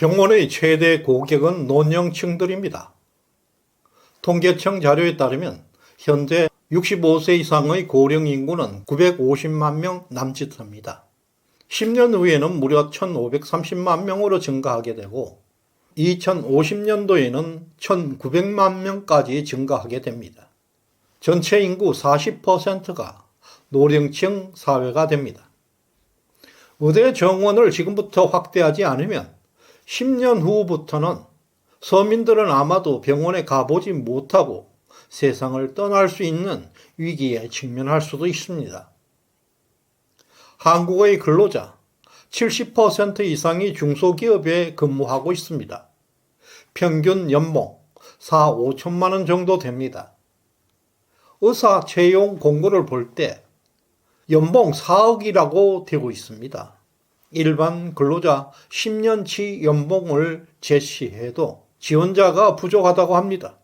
병원의 최대 고객은 노년층들입니다. 통계청 자료에 따르면 현재 65세 이상의 고령 인구는 950만 명 남짓합니다. 10년 후에는 무려 1,530만 명으로 증가하게 되고 2050년도에는 1,900만 명까지 증가하게 됩니다. 전체 인구 40%가 노령층 사회가 됩니다. 의대 정원을 지금부터 확대하지 않으면 10년 후부터는 서민들은 아마도 병원에 가보지 못하고 세상을 떠날 수 있는 위기에 직면할 수도 있습니다. 한국의 근로자 70% 이상이 중소기업에 근무하고 있습니다. 평균 연봉 4, 5천만 원 정도 됩니다. 의사 채용 공고를 볼 때 연봉 4억이라고 되고 있습니다. 일반 근로자 10년치 연봉을 제시해도 지원자가 부족하다고 합니다.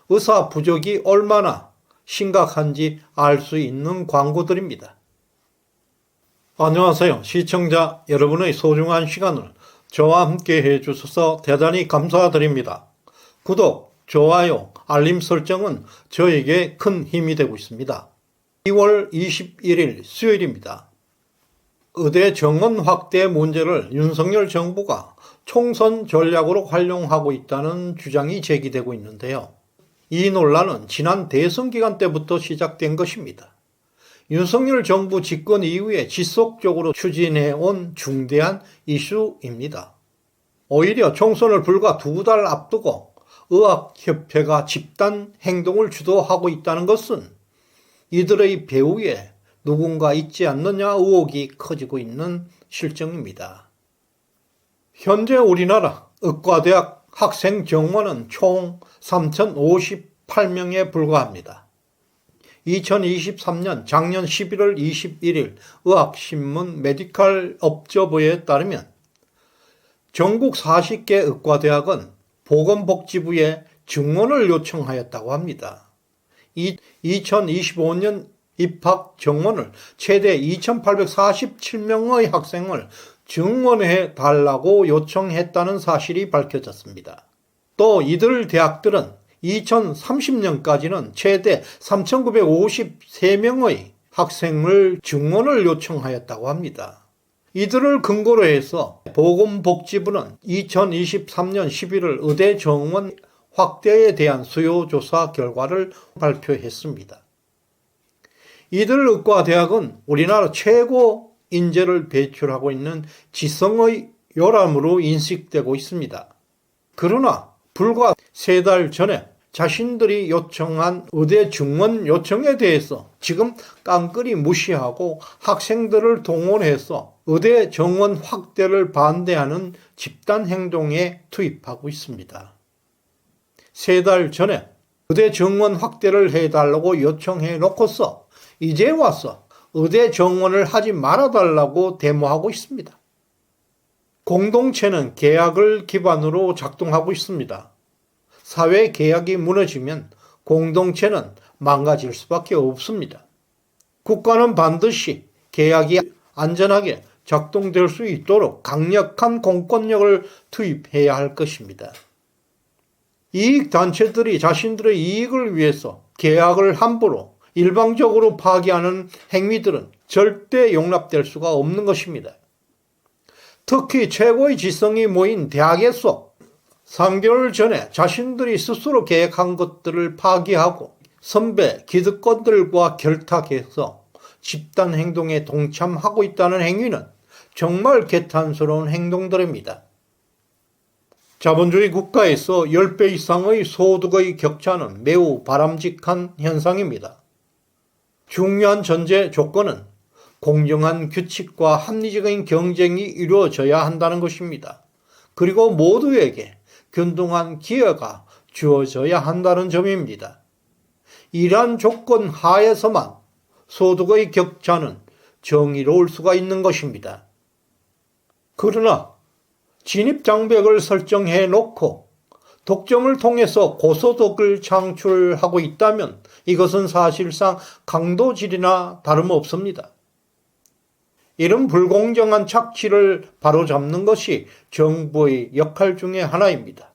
의사 부족이 얼마나 심각한지 알 수 있는 광고들입니다. 안녕하세요. 시청자 여러분의 소중한 시간을 저와 함께 해주셔서 대단히 감사드립니다. 구독, 좋아요, 알림 설정은 저에게 큰 힘이 되고 있습니다. 2월 21일 수요일입니다. 의대 정원 확대 문제를 윤석열 정부가 총선 전략으로 활용하고 있다는 주장이 제기되고 있는데요. 이 논란은 지난 대선 기간 때부터 시작된 것입니다. 윤석열 정부 집권 이후에 지속적으로 추진해온 중대한 이슈입니다. 오히려 총선을 불과 2달 앞두고 의학협회가 집단 행동을 주도하고 있다는 것은 이들의 배후에 누군가 있지 않느냐 의혹이 커지고 있는 실정입니다. 현재 우리나라 의과대학 학생 정원은 총 3,058명에 불과합니다. 2023년 작년 11월 21일 의학신문 메디컬 업저버에 따르면 전국 40개 의과대학은 보건복지부에 증원을 요청하였다고 합니다. 2025년 입학 정원을 최대 2,847명의 학생을 증원해 달라고 요청했다는 사실이 밝혀졌습니다. 또 이들 대학들은 2030년까지는 최대 3,953명의 학생을 증원을 요청하였다고 합니다. 이들을 근거로 해서 보건복지부는 2023년 11월 의대 정원 확대에 대한 수요조사 결과를 발표했습니다. 이들 의과대학은 우리나라 최고 인재를 배출하고 있는 지성의 요람으로 인식되고 있습니다. 그러나 불과 3달 전에 자신들이 요청한 의대 증원 요청에 대해서 지금 깡그리 무시하고 학생들을 동원해서 의대 정원 확대를 반대하는 집단 행동에 투입하고 있습니다. 3달 전에 의대 정원 확대를 해달라고 요청해 놓고서 이제 와서 의대 정원을 하지 말아달라고 데모하고 있습니다. 공동체는 계약을 기반으로 작동하고 있습니다. 사회 계약이 무너지면 공동체는 망가질 수밖에 없습니다. 국가는 반드시 계약이 안전하게 작동될 수 있도록 강력한 공권력을 투입해야 할 것입니다. 이익단체들이 자신들의 이익을 위해서 계약을 함부로 일방적으로 파기하는 행위들은 절대 용납될 수가 없는 것입니다. 특히 최고의 지성이 모인 대학에서 3개월 전에 자신들이 스스로 계획한 것들을 파기하고 선배, 기득권들과 결탁해서 집단 행동에 동참하고 있다는 행위는 정말 개탄스러운 행동들입니다. 자본주의 국가에서 10배 이상의 소득의 격차는 매우 바람직한 현상입니다. 중요한 전제 조건은 공정한 규칙과 합리적인 경쟁이 이루어져야 한다는 것입니다. 그리고 모두에게 균등한 기회가 주어져야 한다는 점입니다. 이러한 조건 하에서만 소득의 격차는 정의로울 수가 있는 것입니다. 그러나 진입장벽을 설정해 놓고 독점을 통해서 고소득을 창출하고 있다면 이것은 사실상 강도질이나 다름없습니다. 이런 불공정한 착취를 바로잡는 것이 정부의 역할 중에 하나입니다.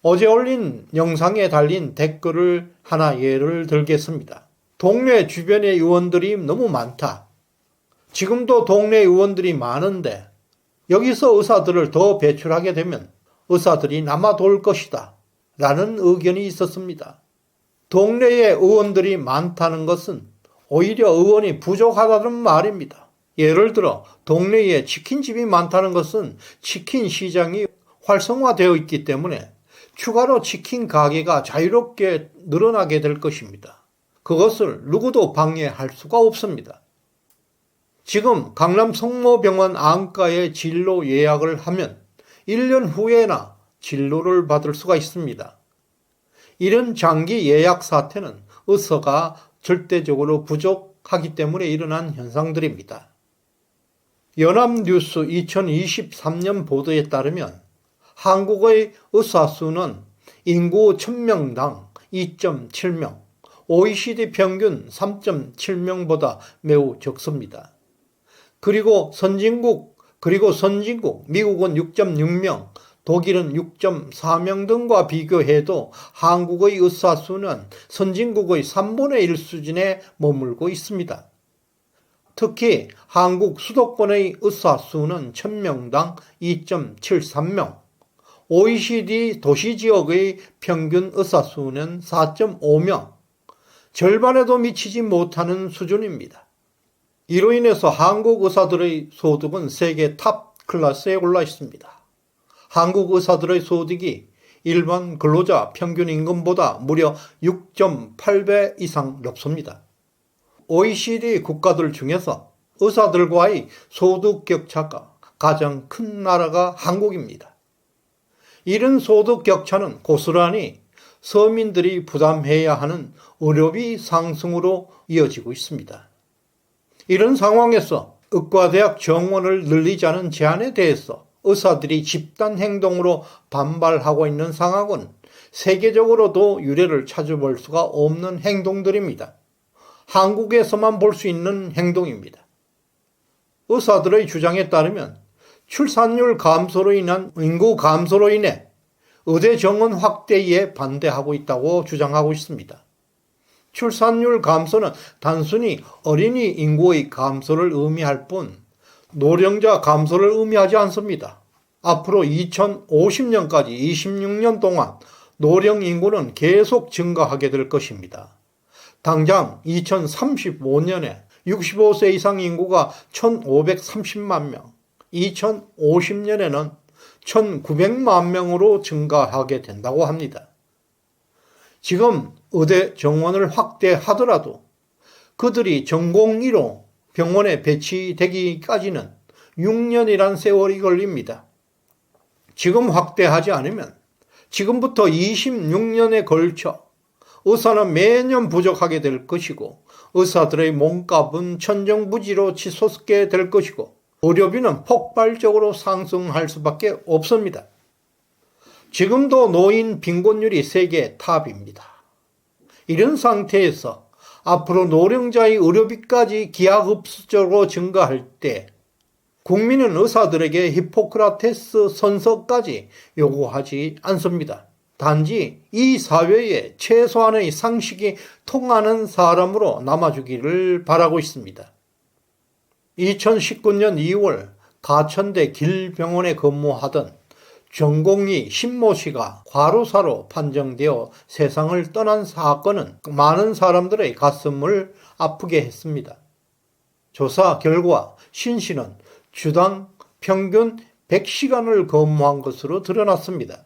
어제 올린 영상에 달린 댓글을 하나 예를 들겠습니다. 동네 주변에 의원들이 너무 많다. 지금도 동네 의원들이 많은데 여기서 의사들을 더 배출하게 되면 의사들이 남아돌 것이다. 라는 의견이 있었습니다. 동네에 의원들이 많다는 것은 오히려 의원이 부족하다는 말입니다. 예를 들어 동네에 치킨집이 많다는 것은 치킨 시장이 활성화되어 있기 때문에 추가로 치킨 가게가 자유롭게 늘어나게 될 것입니다. 그것을 누구도 방해할 수가 없습니다. 지금 강남 성모병원 안과에 진료 예약을 하면 1년 후에나 진료를 받을 수가 있습니다. 이런 장기 예약 사태는 의사가 절대적으로 부족하기 때문에 일어난 현상들입니다. 연합뉴스 2023년 보도에 따르면 한국의 의사 수는 인구 1000명당 2.7명, OECD 평균 3.7명보다 매우 적습니다. 그리고 선진국, 미국은 6.6명, 독일은 6.4명 등과 비교해도 한국의 의사 수는 선진국의 3분의 1 수준에 머물고 있습니다. 특히 한국 수도권의 의사 수는 1000명당 2.73명, OECD 도시지역의 평균 의사 수는 4.5명, 절반에도 미치지 못하는 수준입니다. 이로 인해서 한국 의사들의 소득은 세계 탑 클래스에 올라 있습니다. 한국 의사들의 소득이 일반 근로자 평균 임금보다 무려 6.8배 이상 높습니다. OECD 국가들 중에서 의사들과의 소득 격차가 가장 큰 나라가 한국입니다. 이런 소득 격차는 고스란히 서민들이 부담해야 하는 의료비 상승으로 이어지고 있습니다. 이런 상황에서 의과대학 정원을 늘리자는 제안에 대해서 의사들이 집단 행동으로 반발하고 있는 상황은 세계적으로도 유례를 찾아볼 수가 없는 행동들입니다. 한국에서만 볼 수 있는 행동입니다. 의사들의 주장에 따르면 출산율 감소로 인한 인구 감소로 인해 의대 정원 확대에 반대하고 있다고 주장하고 있습니다. 출산율 감소는 단순히 어린이 인구의 감소를 의미할 뿐 노령자 감소를 의미하지 않습니다. 앞으로 2050년까지 26년 동안 노령 인구는 계속 증가하게 될 것입니다. 당장 2035년에 65세 이상 인구가 1530만 명, 2050년에는 1900만 명으로 증가하게 된다고 합니다. 지금 의대 정원을 확대하더라도 그들이 전공의로 병원에 배치되기까지는 6년이란 세월이 걸립니다. 지금 확대하지 않으면 지금부터 26년에 걸쳐 의사는 매년 부족하게 될 것이고 의사들의 몸값은 천정부지로 치솟게 될 것이고 의료비는 폭발적으로 상승할 수밖에 없습니다. 지금도 노인 빈곤율이 세계 탑입니다. 이런 상태에서 앞으로 노령자의 의료비까지 기하급수적으로 증가할 때 국민은 의사들에게 히포크라테스 선서까지 요구하지 않습니다. 단지 이 사회에 최소한의 상식이 통하는 사람으로 남아주기를 바라고 있습니다. 2019년 2월 가천대 길병원에 근무하던 전공의 신모 씨가 과로사로 판정되어 세상을 떠난 사건은 많은 사람들의 가슴을 아프게 했습니다. 조사 결과 신 씨는 주당 평균 100시간을 근무한 것으로 드러났습니다.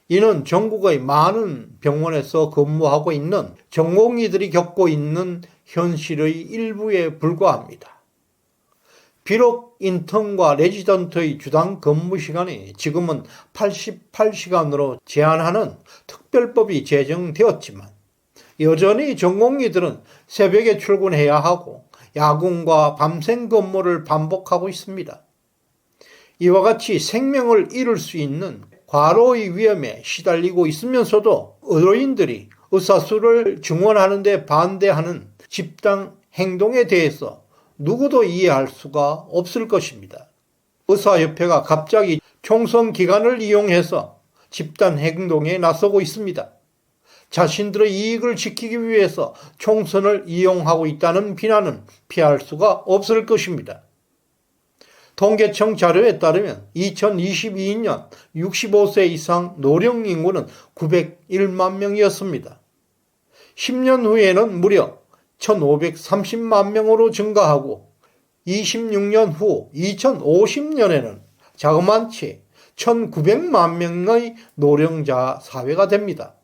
이는 전국의 많은 병원에서 근무하고 있는 전공의들이 겪고 있는 현실의 일부에 불과합니다. 비록 인턴과 레지던트의 주당 근무 시간이 지금은 88시간으로 제한하는 특별법이 제정되었지만 여전히 전공의들은 새벽에 출근해야 하고 야근과 밤샘 근무를 반복하고 있습니다. 이와 같이 생명을 잃을 수 있는 과로의 위험에 시달리고 있으면서도 의료인들이 의사수를 증원하는 데 반대하는 집단 행동에 대해서 누구도 이해할 수가 없을 것입니다. 의사협회가 갑자기 총선 기간을 이용해서 집단 행동에 나서고 있습니다. 자신들의 이익을 지키기 위해서 총선을 이용하고 있다는 비난은 피할 수가 없을 것입니다. 통계청 자료에 따르면 2022년 65세 이상 노령 인구는 901만 명이었습니다. 10년 후에는 무려 1530만 명으로 증가하고 26년 후 2050년에는 자그마치 1900만 명의 노령자 사회가 됩니다.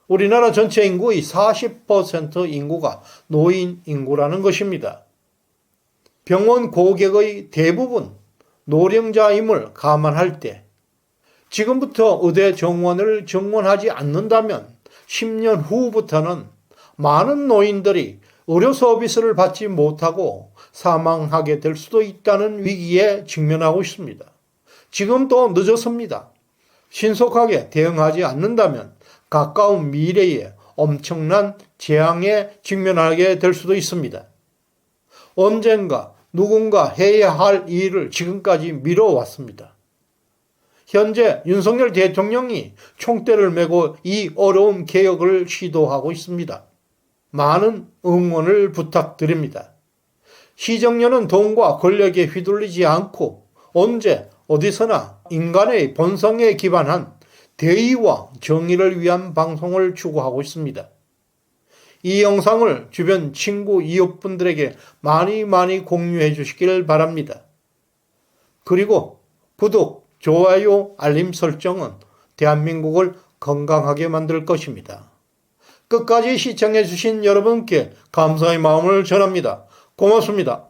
우리나라 전체 인구의 40% 인구가 노인 인구라는 것입니다. 병원 고객의 대부분 노령자임을 감안할 때 지금부터 의대 정원을 정원하지 않는다면 10년 후부터는 많은 노인들이 의료 서비스를 받지 못하고 사망하게 될 수도 있다는 위기에 직면하고 있습니다. 지금도 늦었습니다. 신속하게 대응하지 않는다면 가까운 미래에 엄청난 재앙에 직면하게 될 수도 있습니다. 언젠가 누군가 해야 할 일을 지금까지 미뤄왔습니다. 현재 윤석열 대통령이 총대를 메고 이 어려운 개혁을 시도하고 있습니다. 많은 응원을 부탁드립니다. 시정연은 돈과 권력에 휘둘리지 않고 언제 어디서나 인간의 본성에 기반한 대의와 정의를 위한 방송을 추구하고 있습니다. 이 영상을 주변 친구, 이웃분들에게 많이 공유해 주시길 바랍니다. 그리고 구독, 좋아요, 알림 설정은 대한민국을 건강하게 만들 것입니다. 끝까지 시청해 주신 여러분께 감사의 마음을 전합니다. 고맙습니다.